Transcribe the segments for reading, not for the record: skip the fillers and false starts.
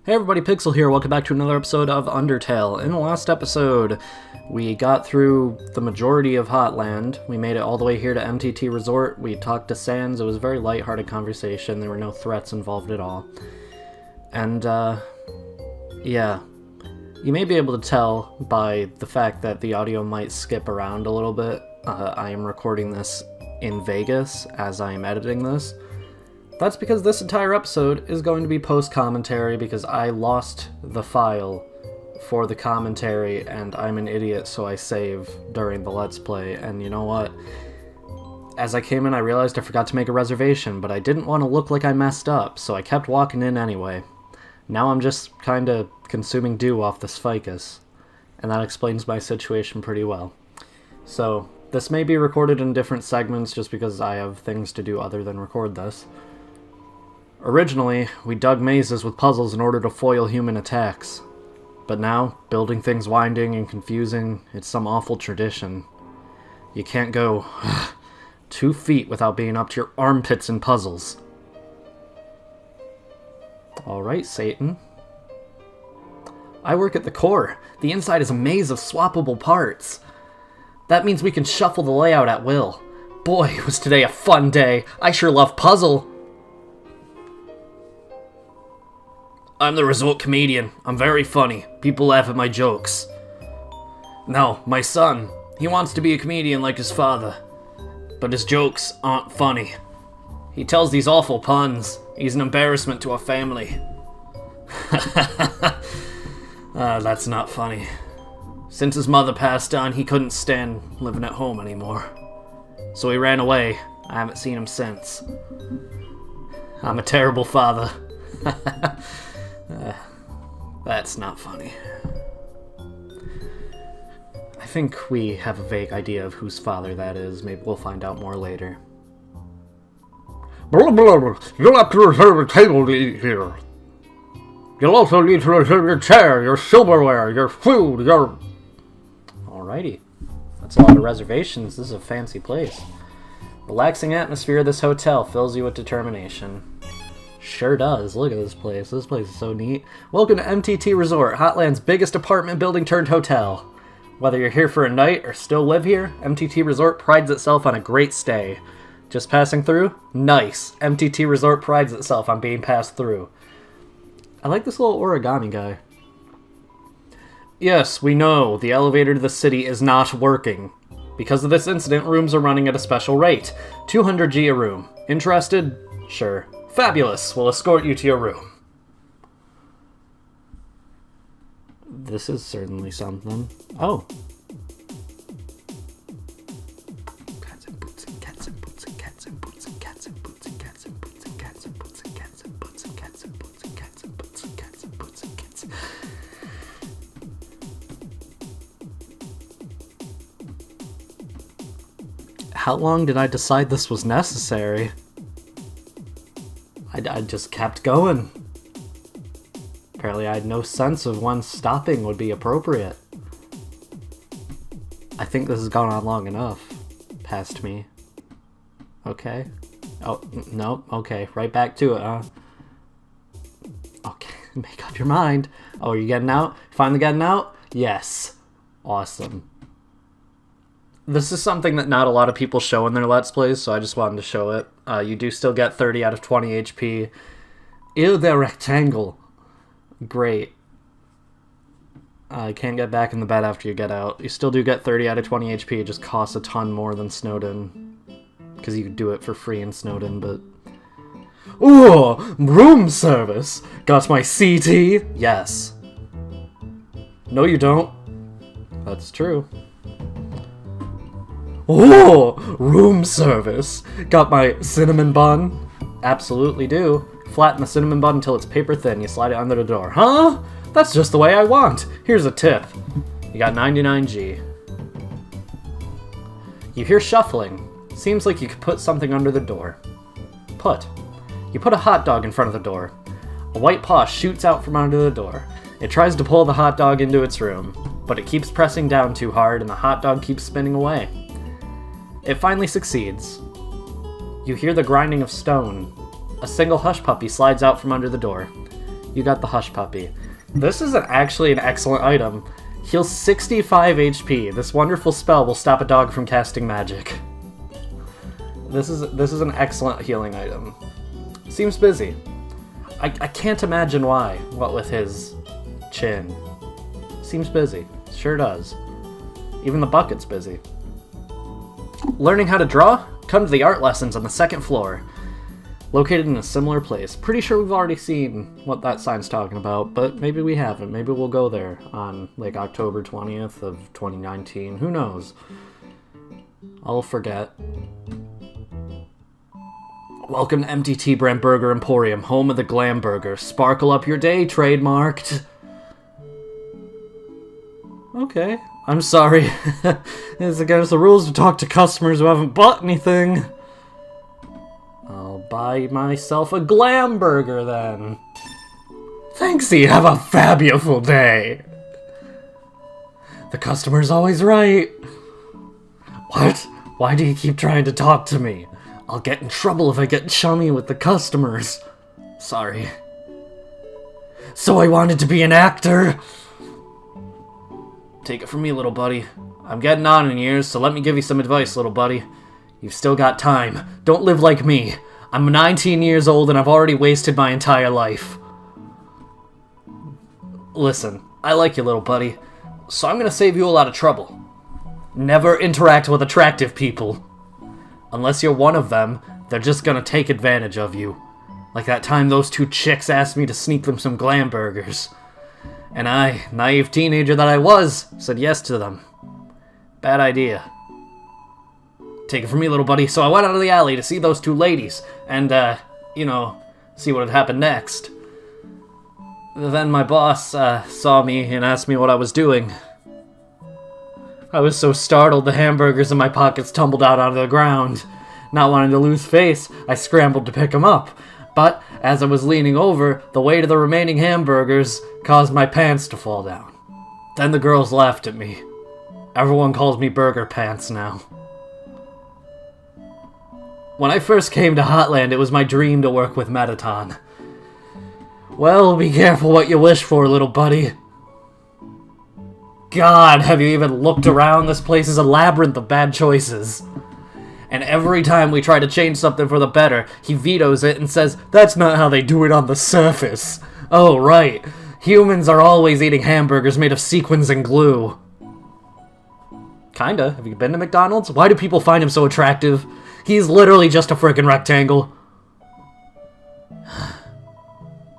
Hey everybody, Pixel here. Welcome back to another episode of Undertale. In the last episode, we got through the majority of Hotland. We made it all the way here to MTT Resort. We talked to Sans. It was a very lighthearted conversation. There were no threats involved at all. And, yeah. You may be able to tell by the fact that the audio might skip around a little bit. I am recording this in Vegas as I am editing this. That's because this entire episode is going to be post-commentary because I lost the file for the commentary and I'm an idiot, so I save during the Let's Play. And you know what? As I came in, I realized I forgot to make a reservation, but I didn't want to look like I messed up, so I kept walking in anyway. Now I'm just kinda consuming dew off this ficus, and that explains my situation pretty well. So, this may be recorded in different segments just because I have things to do other than record this. Originally, we dug mazes with puzzles in order to foil human attacks. But now, building things winding and confusing, it's some awful tradition. You can't go 2 feet without being up to your armpits in puzzles. Alright, Satan. I work at the core. The inside is a maze of swappable parts. That means we can shuffle the layout at will. Boy, was today a fun day. I sure love puzzle. I'm the resort comedian. I'm very funny. People laugh at my jokes. No, my son. He wants to be a comedian like his father. But his jokes aren't funny. He tells these awful puns. He's an embarrassment to our family. That's not funny. Since his mother passed on, he couldn't stand living at home anymore. So he ran away. I haven't seen him since. I'm a terrible father. That's not funny. I think we have a vague idea of whose father that is. Maybe we'll find out more later. Blah, blah, blah. You'll have to reserve a table to eat here. You'll also need to reserve your chair, your silverware, your food, your... Alrighty. That's a lot of reservations. This is a fancy place. Relaxing atmosphere of this hotel fills you with determination. Sure does. Look at this place. This place is so neat. Welcome to MTT Resort, Hotland's biggest apartment building turned hotel. Whether you're here for a night or still live here, MTT Resort prides itself on a great stay. Just passing through? Nice. MTT Resort prides itself on being passed through. I like this little origami guy. Yes, we know. The elevator to the city is not working. Because of this incident, rooms are running at a special rate. 200G a room. Interested? Sure. Fabulous. We'll escort you to your room. This is certainly something. Oh. Cats and boots and cats and boots and cats and boots and cats and boots and cats and boots and cats and boots and cats and boots and cats and boots and cats and boots and cats and boots and cats. How long did I decide this was necessary? I just kept going. Apparently I had no sense of when stopping would be appropriate. I think this has gone on long enough. Past me. Okay. Oh, no. Okay, right back to it, huh? Okay, make up your mind. Oh, are you getting out? Finally getting out? Yes. Awesome. This is something that not a lot of people show in their Let's Plays, so I just wanted to show it. You do still get 30 out of 20 HP. Ew, the rectangle. Great. You can't get back in the bed after you get out. You still do get 30 out of 20 HP, it just costs a ton more than Snowden. Because you could do it for free in Snowden, but... Ooh, room service! Got my CT? Yes. No, you don't. That's true. Oh, room service. Got my cinnamon bun? Absolutely do. Flatten the cinnamon bun until it's paper thin. You slide it under the door. Huh? That's just the way I want. Here's a tip. You got 99G. You hear shuffling. Seems like you could put something under the door. Put. You put a hot dog in front of the door. A white paw shoots out from under the door. It tries to pull the hot dog into its room, but it keeps pressing down too hard and the hot dog keeps spinning away. It finally succeeds. You hear the grinding of stone. A single hush puppy slides out from under the door. You got the Hush Puppy. This is actually an excellent item. Heals 65 HP. This wonderful spell will stop a dog from casting magic. This is an excellent healing item. Seems busy. I can't imagine why, what with his chin. Seems busy. Sure does. Even the bucket's busy. Learning how to draw? Come to the art lessons on the second floor. Located in a similar place. Pretty sure we've already seen what that sign's talking about, but maybe we haven't. Maybe we'll go there on, like, October 20th of 2019. Who knows? I'll forget. Welcome to MTT Brand Burger Emporium, home of the Glam Burger. Sparkle up your day, trademarked. Okay. I'm sorry. It's against the rules to talk to customers who haven't bought anything. I'll buy myself a Glam Burger then. Thanksy, have a fabulous day. The customer's always right. What? Why do you keep trying to talk to me? I'll get in trouble if I get chummy with the customers. Sorry. So I wanted to be an actor? Take it from me, little buddy. I'm getting on in years, so let me give you some advice, little buddy. You've still got time. Don't live like me. I'm 19 years old and I've already wasted my entire life. Listen, I like you, little buddy, so I'm gonna save you a lot of trouble. Never interact with attractive people. Unless you're one of them, they're just gonna take advantage of you. Like that time those two chicks asked me to sneak them some Glam Burgers. And I, naive teenager that I was, said yes to them. Bad idea. Take it from me, little buddy. So I went out of the alley to see those two ladies, and, see what had happened next. Then my boss, saw me and asked me what I was doing. I was so startled the hamburgers in my pockets tumbled out onto the ground. Not wanting to lose face, I scrambled to pick them up. But, as I was leaning over, the weight of the remaining hamburgers caused my pants to fall down. Then the girls laughed at me. Everyone calls me Burger Pants now. When I first came to Hotland, it was my dream to work with Metaton. Well, be careful what you wish for, little buddy. God, have you even looked around? This place is a labyrinth of bad choices. And every time we try to change something for the better, he vetoes it and says, that's not how they do it on the surface. Oh, right. Humans are always eating hamburgers made of sequins and glue. Kinda. Have you been to McDonald's? Why do people find him so attractive? He's literally just a frickin' rectangle.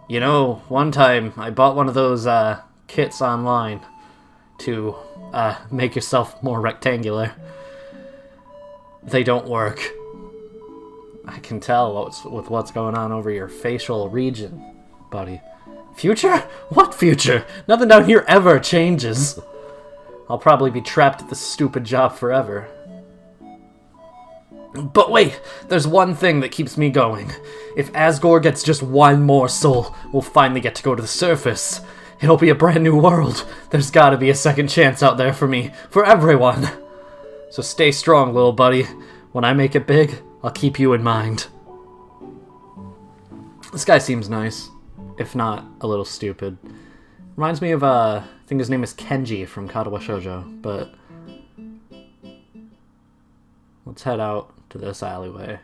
You know, one time I bought one of those, kits online to, make yourself more rectangular. They don't work. I can tell with what's going on over your facial region, buddy. Future? What future? Nothing down here ever changes. I'll probably be trapped at this stupid job forever. But wait, there's one thing that keeps me going. If Asgore gets just one more soul, we'll finally get to go to the surface. It'll be a brand new world. There's gotta be a second chance out there for me, for everyone. So stay strong, little buddy. When I make it big, I'll keep you in mind. This guy seems nice, if not a little stupid. Reminds me of, I think his name is Kenji from Katawa Shoujo, but let's head out to this alleyway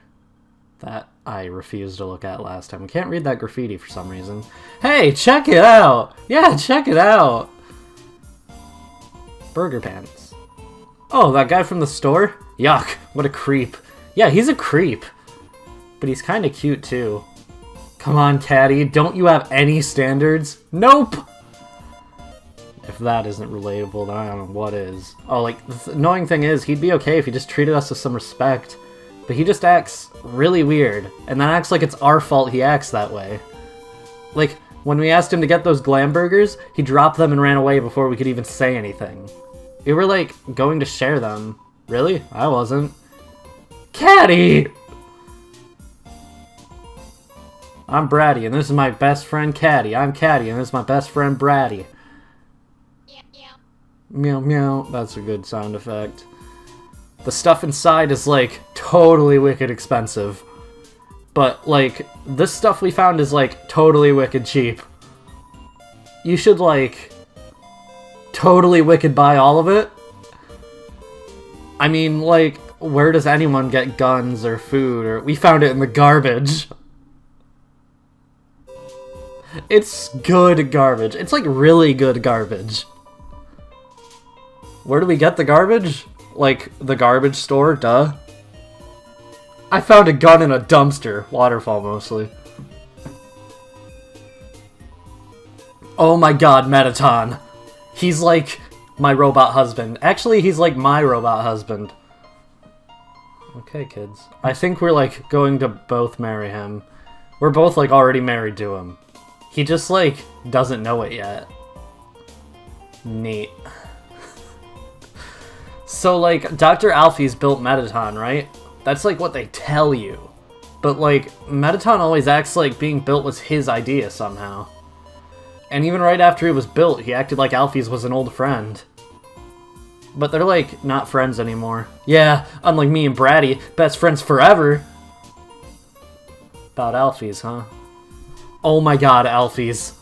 that I refused to look at last time. We can't read that graffiti for some reason. Hey, check it out! Yeah, check it out! Burger Pants. Oh, that guy from the store? Yuck, what a creep. Yeah, he's a creep. But he's kinda cute, too. Come on, Caddy, don't you have any standards? Nope! If that isn't relatable, then I don't know what is. Oh, like, the annoying thing is, he'd be okay if he just treated us with some respect. But he just acts really weird, and then acts like it's our fault he acts that way. Like, when we asked him to get those Glam Burgers, he dropped them and ran away before we could even say anything. We were, like, going to share them. Really? I wasn't. Caddy! I'm Bratty, and this is my best friend Caddy. I'm Caddy, and this is my best friend Bratty. Meow meow. That's a good sound effect. The stuff inside is, like, totally wicked expensive. But, like, this stuff we found is, like, totally wicked cheap. You should, like, totally wicked buy all of it. I mean, like, where does anyone get guns or food? Or we found it in the garbage. It's good garbage. It's, like, really good garbage. Where do we get the garbage? Like, the garbage store? Duh. I found a gun in a dumpster. Waterfall, mostly. Oh my god, Mettaton. He's like my robot husband. Actually, he's like my robot husband. Okay, kids. I think we're, like, going to both marry him. We're both, like, already married to him. He just, like, doesn't know it yet. Neat. So, like, Dr. Alphys built Mettaton, right? That's, like, what they tell you. But, like, Mettaton always acts like being built was his idea somehow. And even right after he was built, he acted like Alphys was an old friend. But they're, like, not friends anymore. Yeah, unlike me and Bratty, best friends forever. About Alphys, huh? Oh my god, Alphys.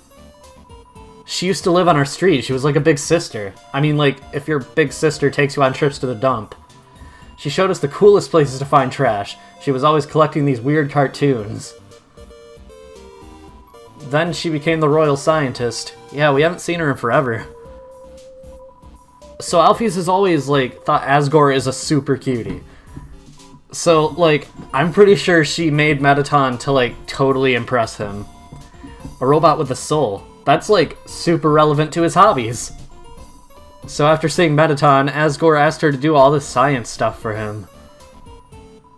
She used to live on our street. She was like a big sister. I mean, like, if your big sister takes you on trips to the dump. She showed us the coolest places to find trash. She was always collecting these weird cartoons. Then she became the royal scientist. Yeah, we haven't seen her in forever. So Alphys has always, like, thought Asgore is a super cutie. So, like, I'm pretty sure she made Mettaton to, like, totally impress him. A robot with a soul. That's, like, super relevant to his hobbies. So after seeing Mettaton, Asgore asked her to do all this science stuff for him.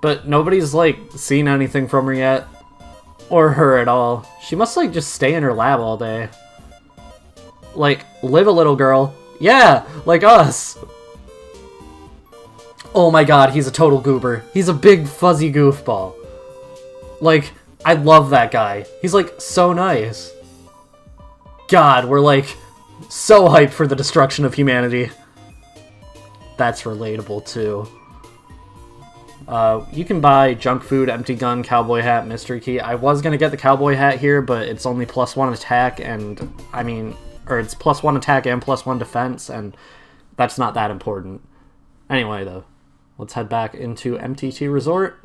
But nobody's, like, seen anything from her yet. Or her at all. She must, like, just stay in her lab all day. Like, live a little, girl. Yeah, like us. Oh my god, he's a total goober. He's a big, fuzzy goofball. Like, I love that guy. He's, like, so nice. God, we're, like, so hyped for the destruction of humanity. That's relatable, too. You can buy junk food, empty gun, cowboy hat, mystery key. I was gonna get the cowboy hat here, but it's only +1 attack, and, I mean, or it's +1 attack and +1 defense, and that's not that important. Anyway, though, let's head back into MTT Resort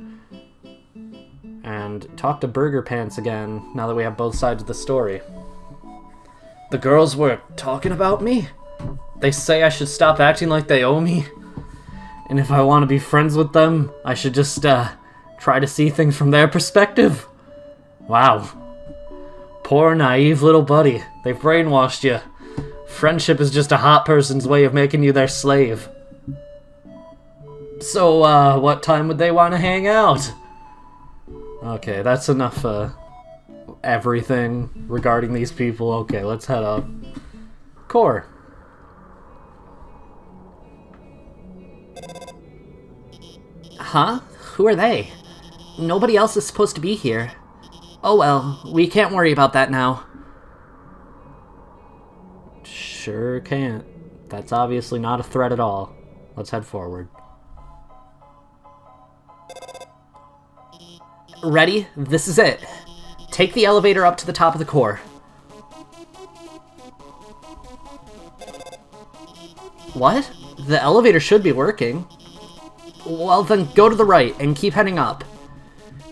and talk to Burger Pants again, now that we have both sides of the story. The girls were talking about me? They say I should stop acting like they owe me? And if I want to be friends with them, I should just, try to see things from their perspective? Wow. Poor, naive little buddy. They've brainwashed you. Friendship is just a hot person's way of making you their slave. So, what time would they want to hang out? Okay, that's enough, everything regarding these people. Okay, let's head up. Core. Huh? Who are they? Nobody else is supposed to be here. Oh well, we can't worry about that now. Sure can't. That's obviously not a threat at all. Let's head forward. Ready? This is it. Take the elevator up to the top of the core. What? The elevator should be working. Well then, go to the right and keep heading up.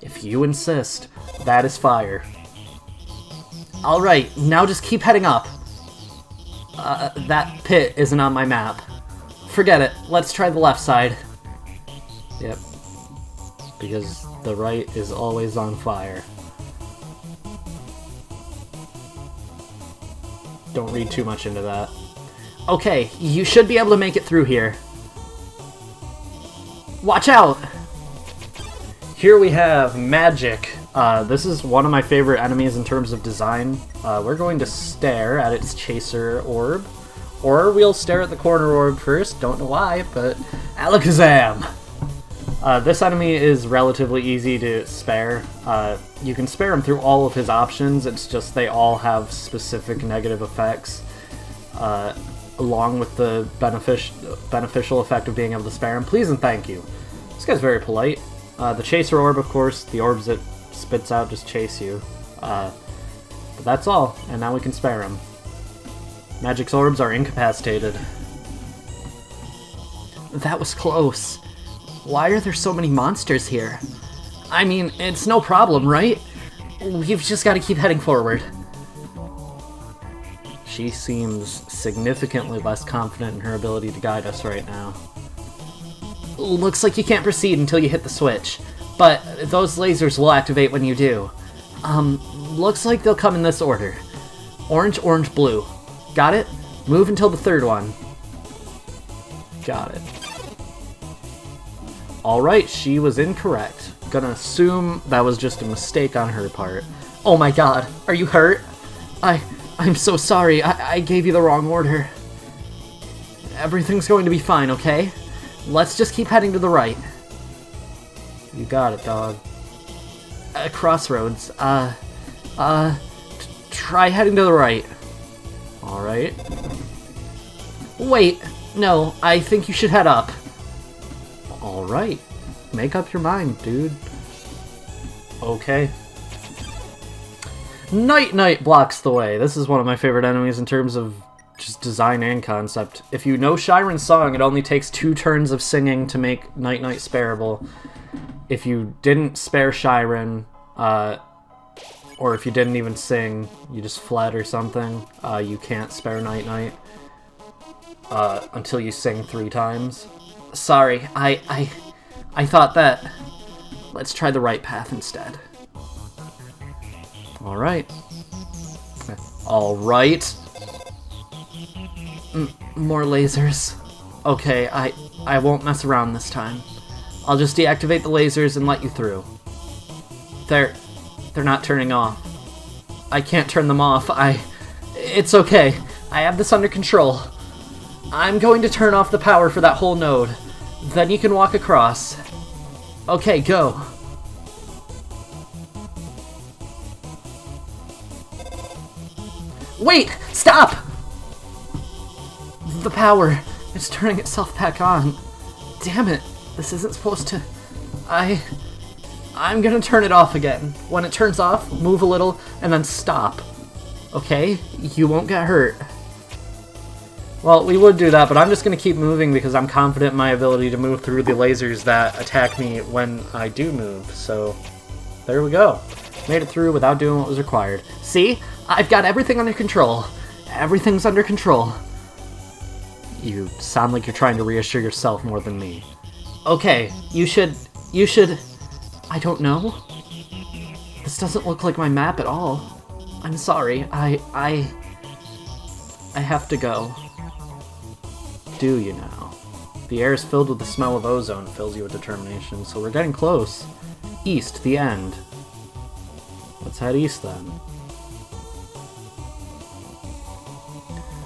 If you insist, that is fire. Alright, now just keep heading up. That pit isn't on my map. Forget it, let's try the left side. Yep. Because the right is always on fire. Don't read too much into that. Okay, you should be able to make it through here. Watch out! Here we have Magic. This is one of my favorite enemies in terms of design. We're going to stare at its chaser orb. Or we'll stare at the corner orb first, don't know why, but alakazam! This enemy is relatively easy to spare. You can spare him through all of his options, it's just they all have specific negative effects. Along with the beneficial effect of being able to spare him. Please and thank you. This guy's very polite. The Chaser Orb, of course, the orbs it spits out just chase you. But that's all, and now we can spare him. Magic's orbs are incapacitated. That was close. Why are there so many monsters here? I mean, it's no problem, right? We've just got to keep heading forward. She seems significantly less confident in her ability to guide us right now. Looks like you can't proceed until you hit the switch, but those lasers will activate when you do. Looks like they'll come in this order. Orange, orange, blue. Got it? Move until the third one. Got it. Alright, she was incorrect. Gonna assume that was just a mistake on her part. Oh my god, are you hurt? I'm so sorry, I gave you the wrong order. Everything's going to be fine, okay? Let's just keep heading to the right. You got it, dog. Crossroads, try heading to the right. Alright. Wait, no, I think you should head up. Alright. Make up your mind, dude. Okay. Night blocks the way. This is one of my favorite enemies in terms of just design and concept. If you know Shyren's song, it only takes 2 turns of singing to make Night spareable. If you didn't spare Shyren, or if you didn't even sing, you just fled or something, you can't spare Night until you sing 3 times. Sorry, I thought that... Let's try the right path instead. Alright. Alright. More lasers. Okay, I won't mess around this time. I'll just deactivate the lasers and let you through. They're not turning off. I can't turn them off. It's okay. I have this under control. I'm going to turn off the power for that whole node. Then you can walk across. Okay, go. Wait! Stop! The power is turning itself back on. Damn it. This isn't supposed to... I'm gonna turn it off again. When it turns off, move a little, and then stop. Okay? You won't get hurt. Well, we would do that, but I'm just going to keep moving because I'm confident in my ability to move through the lasers that attack me when I do move. So, there we go. Made it through without doing what was required. See? I've got everything under control. Everything's under control. You sound like you're trying to reassure yourself more than me. Okay, you should... I don't know. This doesn't look like my map at all. I'm sorry, I have to go. Do you now? The air is filled with the smell of ozone, fills you with determination, so we're getting close. East, the end. Let's head east then.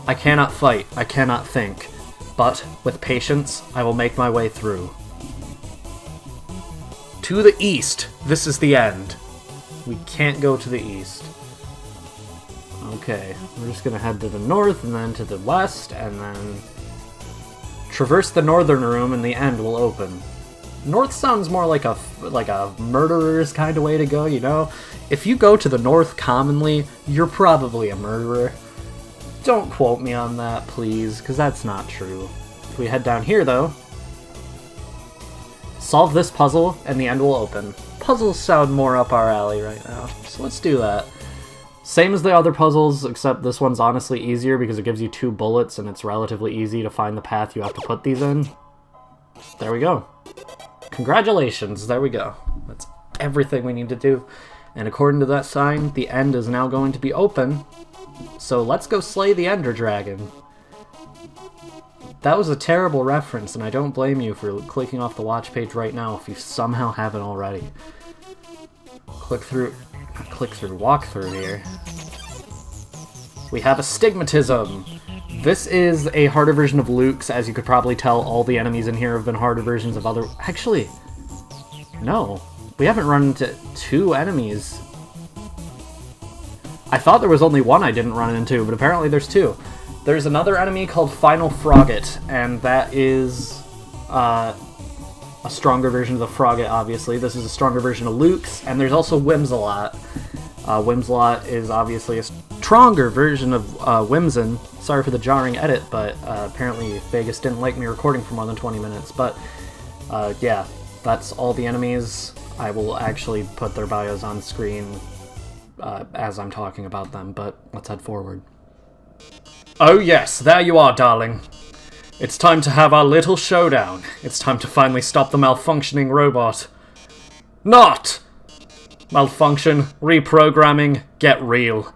I cannot fight, I cannot think, but with patience, I will make my way through. To the east! This is the end. We can't go to the east. Okay, we're just gonna head to the north, and then to the west, and then... traverse the northern room, and the end will open. North sounds more like a murderer's kind of way to go, you know? If you go to the north commonly, you're probably a murderer. Don't quote me on that, please, because that's not true. If we head down here, though... solve this puzzle, and the end will open. Puzzles sound more up our alley right now, so let's do that. Same as the other puzzles, except this one's honestly easier because it gives you 2 bullets, and it's relatively easy to find the path you have to put these in. There we go. Congratulations, there we go. That's everything we need to do. And according to that sign, the end is now going to be open. So let's go slay the Ender Dragon. That was a terrible reference, and I don't blame you for clicking off the watch page right now if you somehow haven't already. Walk through here. We have Astigmatism. This is a harder version of Luke's. As you could probably tell, all the enemies in here have been harder versions of other... Actually, no. We haven't run into 2 enemies. I thought there was only 1 I didn't run into, but apparently there's 2. There's another enemy called Final Frogget, and that is a stronger version of the Frogget, obviously. This is a stronger version of Luke's, and there's also Whimsalot. Whimsalot is obviously a stronger version of Whimsin. Sorry for the jarring edit, but apparently Vegas didn't like me recording for more than 20 minutes. But yeah, that's all the enemies. I will actually put their bios on screen as I'm talking about them, but let's head forward. Oh yes, there you are, darling. It's time to have our little showdown. It's time to finally stop the malfunctioning robot. Not! Malfunction, reprogramming, get real.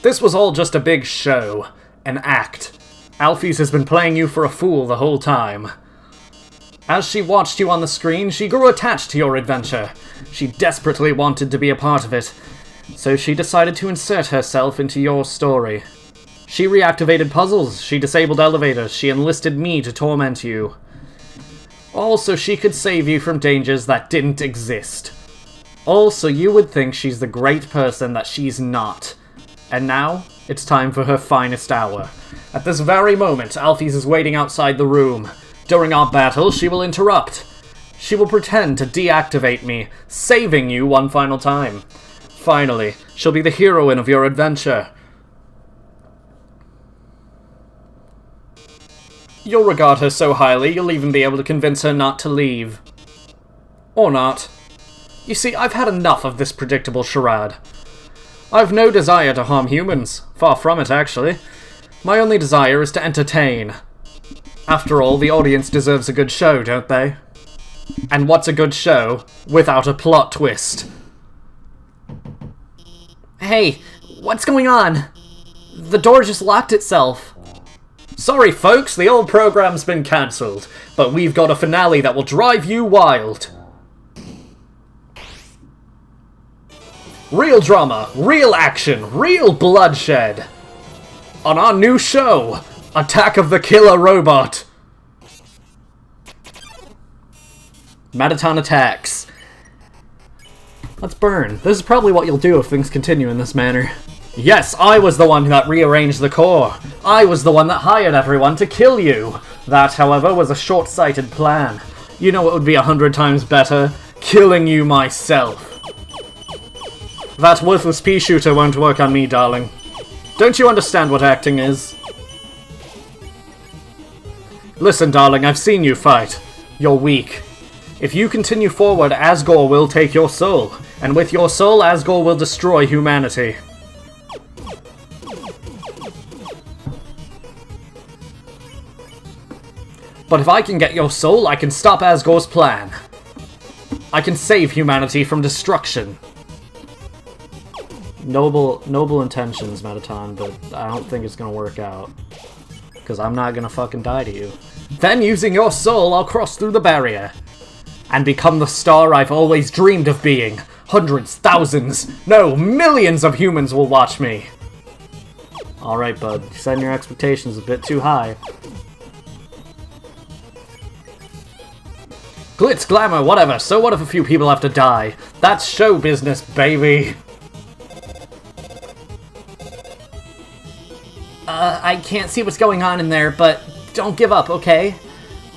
This was all just a big show. An act. Alphys has been playing you for a fool the whole time. As she watched you on the screen, she grew attached to your adventure. She desperately wanted to be a part of it. So she decided to insert herself into your story. She reactivated puzzles, she disabled elevators, she enlisted me to torment you. All so she could save you from dangers that didn't exist. All so you would think she's the great person that she's not. And now, it's time for her finest hour. At this very moment, Alphys is waiting outside the room. During our battle, she will interrupt. She will pretend to deactivate me, saving you one final time. Finally, she'll be the heroine of your adventure. You'll regard her so highly, you'll even be able to convince her not to leave. Or not. You see, I've had enough of this predictable charade. I've no desire to harm humans. Far from it, actually. My only desire is to entertain. After all, the audience deserves a good show, don't they? And what's a good show without a plot twist? Hey, what's going on? The door just locked itself. Sorry, folks, the old program's been cancelled, but we've got a finale that will drive you wild. Real drama, real action, real bloodshed. On our new show, Attack of the Killer Robot. Mettaton attacks. Let's burn. This is probably what you'll do if things continue in this manner. Yes, I was the one that rearranged the core. I was the one that hired everyone to kill you. That, however, was a short-sighted plan. You know it would be 100 times better? Killing you myself. That worthless pea shooter won't work on me, darling. Don't you understand what acting is? Listen, darling, I've seen you fight. You're weak. If you continue forward, Asgore will take your soul. And with your soul, Asgore will destroy humanity. But if I can get your soul, I can stop Asgore's plan. I can save humanity from destruction. Noble intentions, Mettaton, but I don't think it's gonna work out. Because I'm not gonna fucking die to you. Then, using your soul, I'll cross through the barrier. And become the star I've always dreamed of being. Hundreds, thousands, no, millions of humans will watch me. Alright, bud. You're setting your expectations a bit too high. Glitz, glamour, whatever. So what if a few people have to die? That's show business, baby. I can't see what's going on in there, but don't give up, okay?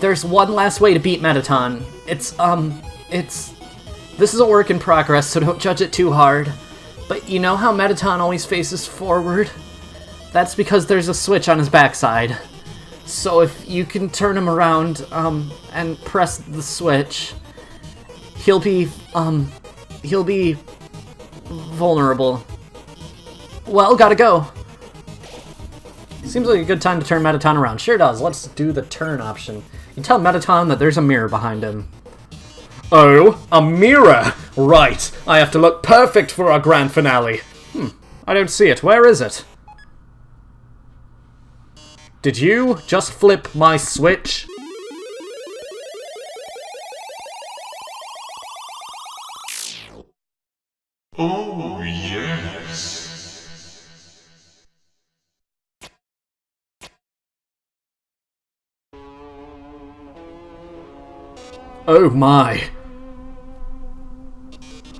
There's one last way to beat Mettaton. This is a work in progress, so don't judge it too hard. But you know how Mettaton always faces forward? That's because there's a switch on his backside. So if you can turn him around, and press the switch, he'll be vulnerable. Well, gotta go. Seems like a good time to turn Mettaton around. Sure does. Let's do the turn option. You tell Mettaton that there's a mirror behind him. Oh, a mirror! Right, I have to look perfect for our grand finale. I don't see it. Where is it? Did you just flip my switch? Oh, yes. Oh my.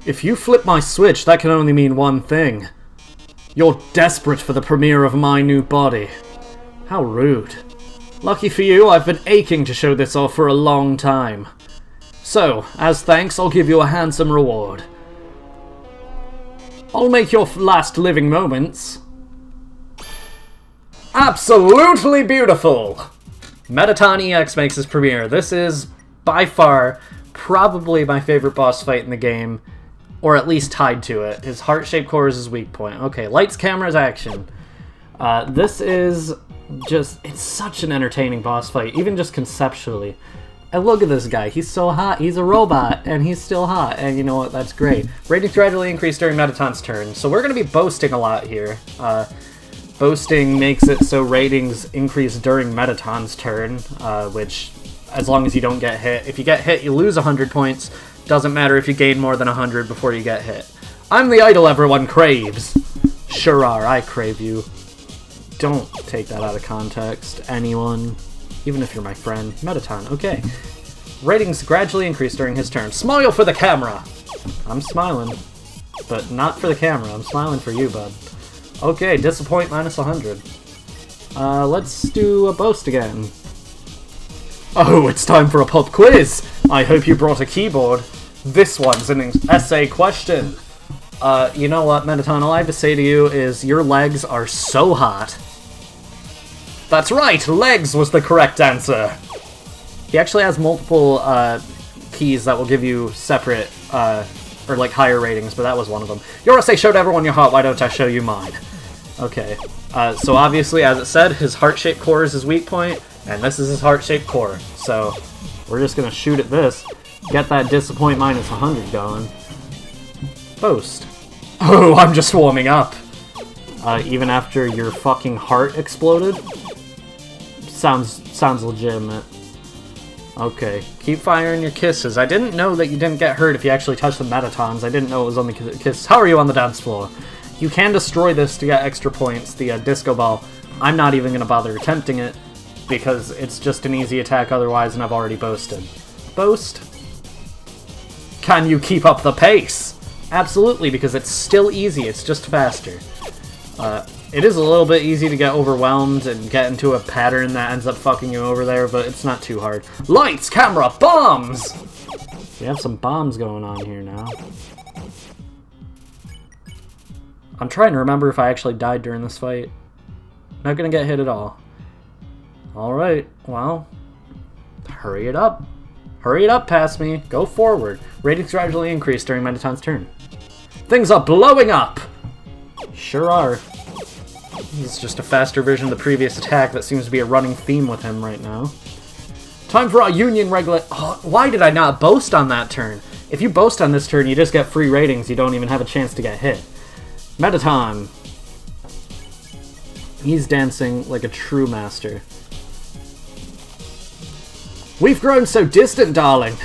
If you flip my switch, that can only mean one thing. You're desperate for the premiere of my new body. How rude. Lucky for you, I've been aching to show this off for a long time. So, as thanks, I'll give you a handsome reward. I'll make your last living moments Absolutely beautiful! Mettaton EX makes his premiere. This is, by far, probably my favorite boss fight in the game, or at least tied to it. His heart-shaped core is his weak point. Okay, lights, cameras, action. This is just... It's such an entertaining boss fight, even just conceptually. And look at this guy. He's so hot. He's a robot, and he's still hot. And you know what? That's great. Ratings gradually increase during Mettaton's turn. So we're going to be boasting a lot here. Boasting makes it so ratings increase during Mettaton's turn, which, as long as you don't get hit. If you get hit, you lose 100 points. Doesn't matter if you gain more than 100 before you get hit. I'm the idol everyone craves. Sure are, I crave you. Don't take that out of context, anyone. Even if you're my friend. Mettaton, okay. Ratings gradually increase during his turn. Smile for the camera! I'm smiling. But not for the camera, I'm smiling for you, bud. Okay, disappoint minus 100. Let's do a boast again. Oh, it's time for a pub quiz! I hope you brought a keyboard. This one's an essay question. You know what, Mettaton, all I have to say to you is your legs are so hot. That's right, legs was the correct answer. He actually has multiple keys that will give you separate, or like higher ratings, but that was one of them. Your essay showed everyone your heart, why don't I show you mine? Okay, so obviously, as it said, his heart-shaped core is his weak point, and this is his heart-shaped core. So, we're just gonna shoot at this, get that disappoint minus 100 going. Boast. Oh, I'm just warming up. Even after your fucking heart exploded? Sounds legitimate. Okay, keep firing your kisses. I didn't know that you didn't get hurt if you actually touched the Mettatons. I didn't know it was on the kisses. How are you on the dance floor? You can destroy this to get extra points, the disco ball. I'm not even going to bother attempting it, because it's just an easy attack otherwise, and I've already boasted. Boast? Can you keep up the pace? Absolutely, because it's still easy, it's just faster. It is a little bit easy to get overwhelmed and get into a pattern that ends up fucking you over there, but it's not too hard. Lights, camera, bombs! We have some bombs going on here now. I'm trying to remember if I actually died during this fight. Not gonna get hit at all. Alright, well, hurry it up. Hurry it up past me. Go forward. Ratings gradually increase during Mettaton's turn. Things are blowing up! Sure are. This is just a faster version of the previous attack that seems to be a running theme with him right now. Time for our union regulate. Oh, why did I not boast on that turn? If you boast on this turn, you just get free ratings. You don't even have a chance to get hit. Mettaton. He's dancing like a true master. We've grown so distant, darling.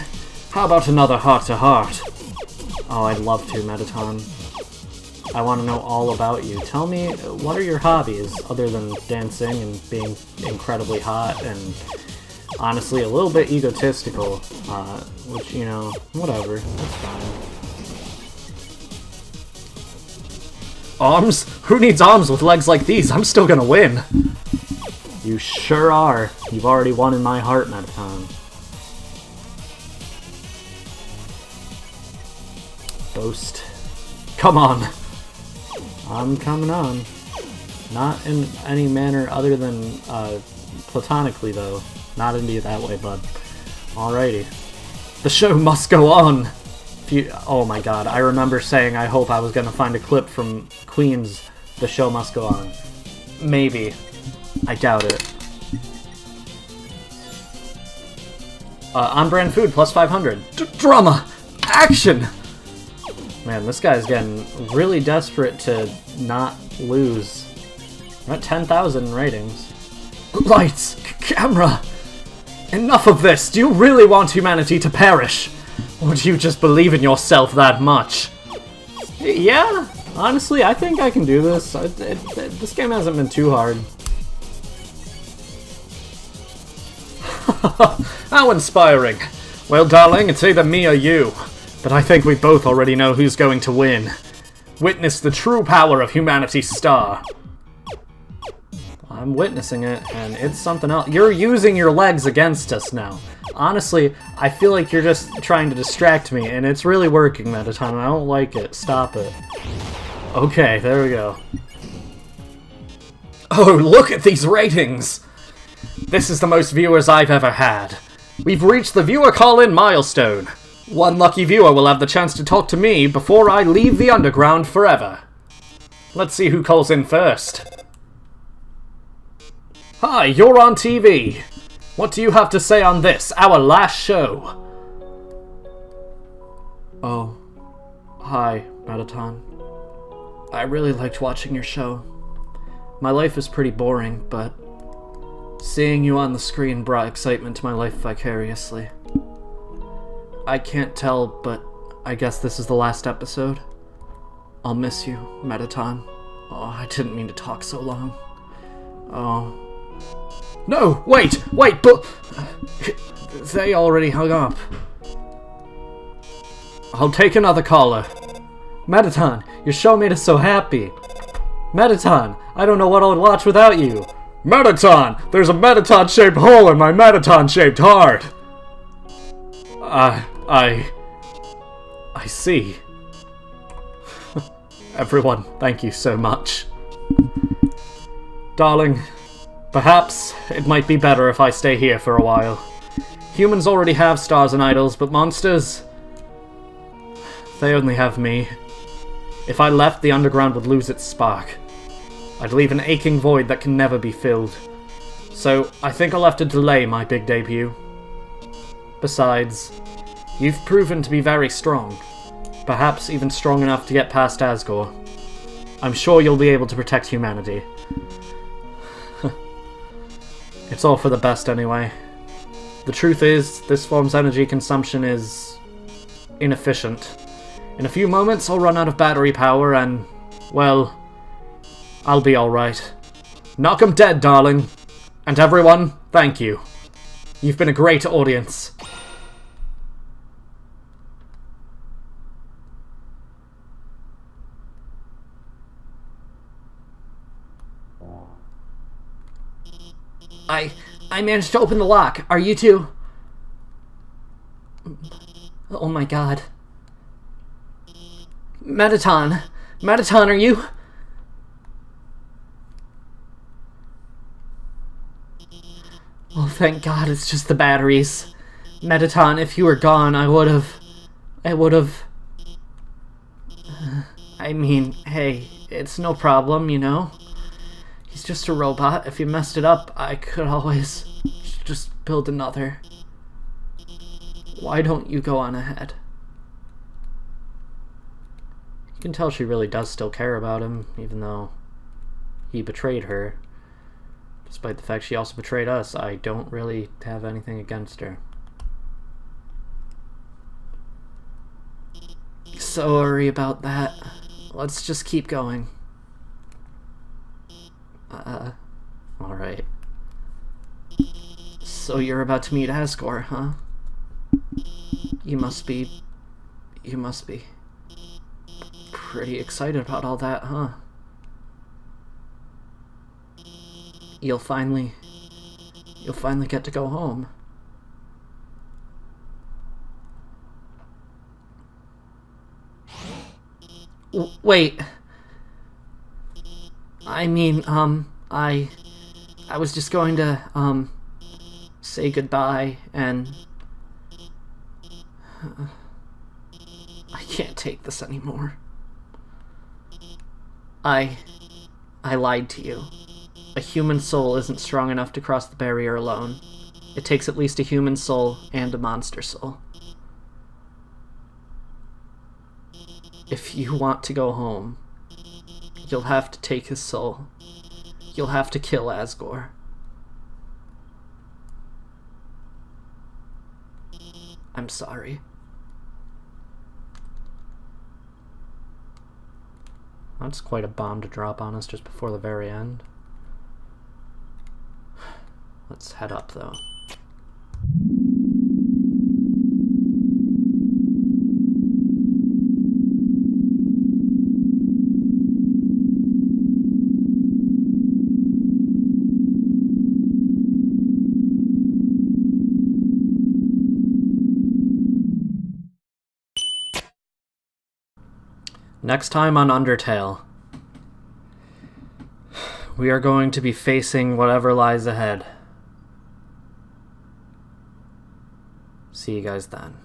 How about another heart-to-heart? Oh, I'd love to, Mettaton. I want to know all about you. Tell me, what are your hobbies, other than dancing and being incredibly hot and honestly a little bit egotistical, which, you know, whatever, that's fine. Arms? Who needs arms with legs like these? I'm still gonna win! You sure are. You've already won in my heart, Mettaton. Boast. Come on! I'm coming on. Not in any manner other than, platonically, though. Not into you that way, bud. Alrighty. The show must go on! Oh my god, I remember saying I hope I was gonna find a clip from Queen's The Show Must Go On. Maybe. I doubt it. On-brand food, plus 500. Drama! Action! Man, this guy's getting really desperate to not lose. We're at 10,000 ratings. Lights! Camera! Enough of this! Do you really want humanity to perish? Or do you just believe in yourself that much? Yeah, honestly, I think I can do this. This game hasn't been too hard. How inspiring. Well, darling, it's either me or you. But I think we both already know who's going to win. Witness the true power of humanity's star. I'm witnessing it, and it's something else. You're using your legs against us now. Honestly, I feel like you're just trying to distract me, and it's really working, Mettaton. I don't like it. Stop it. Okay, there we go. Oh, look at these ratings! This is the most viewers I've ever had. We've reached the viewer call-in milestone. One lucky viewer will have the chance to talk to me before I leave the underground forever. Let's see who calls in first. Hi, you're on TV. What do you have to say on this, our last show? Oh, hi, Mettaton. I really liked watching your show. My life is pretty boring, but seeing you on the screen brought excitement to my life vicariously. I can't tell, but I guess this is the last episode. I'll miss you, Mettaton. Oh, I didn't mean to talk so long. Oh. No, wait, but... They already hung up. I'll take another caller. Mettaton, your show made us so happy. Mettaton, I don't know what I would watch without you. Mettaton! There's a Mettaton-shaped hole in my Mettaton-shaped heart! I see. Everyone, thank you so much. Darling, perhaps it might be better if I stay here for a while. Humans already have stars and idols, but monsters... they only have me. If I left, the underground would lose its spark. I'd leave an aching void that can never be filled. So, I think I'll have to delay my big debut. Besides, you've proven to be very strong. Perhaps even strong enough to get past Asgore. I'm sure you'll be able to protect humanity. It's all for the best anyway. The truth is, this form's energy consumption is... inefficient. In a few moments, I'll run out of battery power and... well... I'll be alright. Knock 'em dead, darling. And everyone, thank you. You've been a great audience. I managed to open the lock. Are you too? Oh my god. Mettaton, are you? Oh, thank God, it's just the batteries. Mettaton, if you were gone, I would've... I mean, hey, it's no problem, you know? He's just a robot. If you messed it up, I could always just build another. Why don't you go on ahead? You can tell she really does still care about him, even though he betrayed her. Despite the fact she also betrayed us, I don't really have anything against her. Sorry about that. Let's just keep going. Alright. So you're about to meet Asgore, huh? You must be pretty excited about all that, huh? You'll finally get to go home. Wait. I mean, I was just going to, say goodbye, and... I can't take this anymore. I lied to you. A human soul isn't strong enough to cross the barrier alone. It takes at least a human soul and a monster soul. If you want to go home, you'll have to take his soul. You'll have to kill Asgore. I'm sorry. That's quite a bomb to drop on us just before the very end. Let's head up, though. Next time on Undertale. we are going to be facing whatever lies ahead. See you guys then.